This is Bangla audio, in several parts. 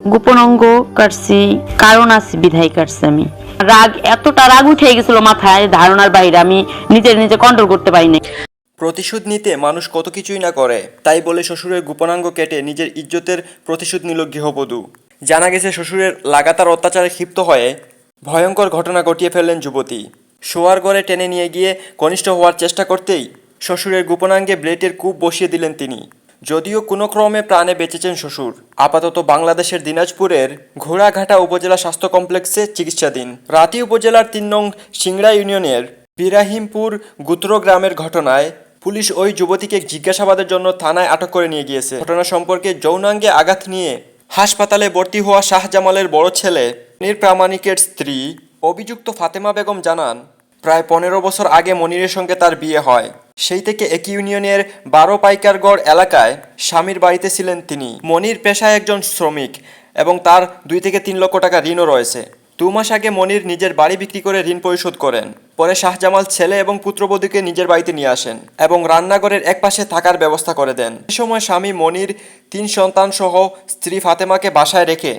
গোপন অঙ্গ কাটছি, কারণ আছে বিধায় কাটছি আমি। এতটা রাগ উঠে গেছিল মাথায়, ধারণার বাইরে, আমি নিজে কন্ট্রোল করতে পারি নাই। প্রতিশোধ নিতে মানুষ কত কিছুই না করে, তাই বলে শ্বশুরের গোপনাঙ্গ কেটে নিজের ইজ্জতের প্রতিশোধ নিল গৃহবধূ। জানা গেছে শ্বশুরের লাগাতার অত্যাচারে ক্ষিপ্ত হয়ে ভয়ঙ্কর ঘটনা ঘটিয়ে ফেললেন যুবতী। শোয়ার ঘরে টেনে নিয়ে গিয়ে ঘনিষ্ঠ হওয়ার চেষ্টা করতেই শ্বশুরের গোপনাঙ্গে ব্লেডের কূপ বসিয়ে দিলেন তিনি। যদিও কোনো ক্রমে প্রাণে বেঁচেছেন শ্বশুর, আপাতত বাংলাদেশের দিনাজপুরের ঘোড়াঘাটা উপজেলা স্বাস্থ্য কমপ্লেক্সে চিকিৎসাধীন। রাতি উপজেলার ৩ নং সিংড়া ইউনিয়নের বিরাহিমপুর গুত্র গ্রামের ঘটনায় পুলিশ ওই যুবতীকে জিজ্ঞাসাবাদের জন্য থানায় আটক করে নিয়ে গিয়েছে। ঘটনা সম্পর্কে যৌনাঙ্গে আঘাত নিয়ে হাসপাতালে ভর্তি হওয়া শাহজামালের বড় ছেলে মনির প্রামাণিকের স্ত্রী অভিযুক্ত ফাতেমা বেগম জানান, প্রায় ১৫ বছর আগে মনিরের সঙ্গে তার বিয়ে হয়। সেই থেকে একই ইউনিয়নের ১২ পাইকারগড় এলাকায় স্বামীর বাড়িতে ছিলেন তিনি। মনির পেশায় একজন শ্রমিক এবং তার ২ থেকে ৩ লক্ষ টাকা ঋণও রয়েছে। ২ মাস আগে মনির নিজের বাড়ি বিক্রি করে ঋণ পরিশোধ করেন। পরে শাহজামাল ছেলে এবং পুত্রবধূকে নিজের বাড়িতে নিয়ে আসেন এবং রান্নাঘরের একপাশে থাকার ব্যবস্থা করে দেন। এ সময় স্বামী মনির ৩ সন্তান সহ স্ত্রী ফাতেমাকে বাসায় রেখে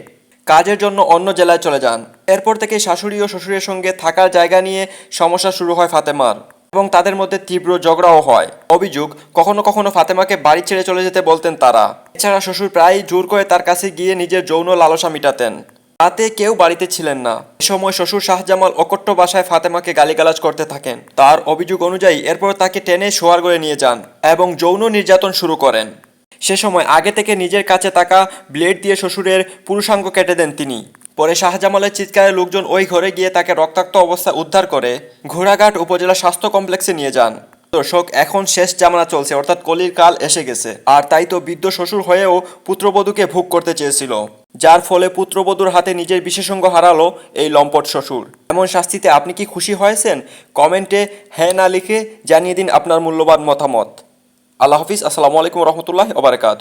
কাজের জন্য অন্য জেলায় চলে যান। এরপর থেকে শাশুড়ি ও শ্বশুরের সঙ্গে থাকার জায়গা নিয়ে সমস্যা শুরু হয় ফাতেমার এবং তাদের মধ্যে তীব্র ঝগড়াও হয়। অভিযোগ, কখনো কখনো ফাতেমাকে বাড়ি ছেড়ে চলে যেতে বলতেন তারা। এছাড়া শ্বশুর প্রায়ই জোর করে তার কাছে গিয়ে নিজের যৌন লালসা মিটাতেন। রাতে কেউ বাড়িতে ছিলেন না। এ সময় শ্বশুর শাহজামাল অকট্য ভাষায় ফাতেমাকে গালিগালাজ করতে থাকেন। তার অভিযোগ অনুযায়ী এরপর তাকে টেনে শোয়ার ঘরে নিয়ে যান এবং যৌন নির্যাতন শুরু করেন। সে সময় আগে থেকে নিজের কাছে থাকা ব্লেড দিয়ে শ্বশুরের পুরুষাঙ্গ কেটে দেন তিনি। পরে শাহজামালের চিৎকারে লোকজন ওই ঘরে গিয়ে তাকে রক্তাক্ত অবস্থায় উদ্ধার করে ঘোড়াঘাট উপজেলা স্বাস্থ্য কমপ্লেক্সে নিয়ে যান। দর্শক, এখন শেষ জামানা চলছে, অর্থাৎ কলির কাল এসে গেছে। আর তাই তো বৃদ্ধ শ্বশুর হয়েও পুত্রবধূকে ভোগ করতে চেয়েছিল, যার ফলে পুত্রবধূর হাতে নিজের বিশেষজ্ঞ হারালো এই লম্পট শ্বশুর। এমন শাস্তিতে আপনি কি খুশি হয়েছেন? কমেন্টে হ্যাঁ না লিখে জানিয়ে দিন আপনার মূল্যবান মতামত। আল্লাহ হাফিজ। আসসালামু আলাইকুম রহমতুল্লাহ ওয়া বারাকাতুহু।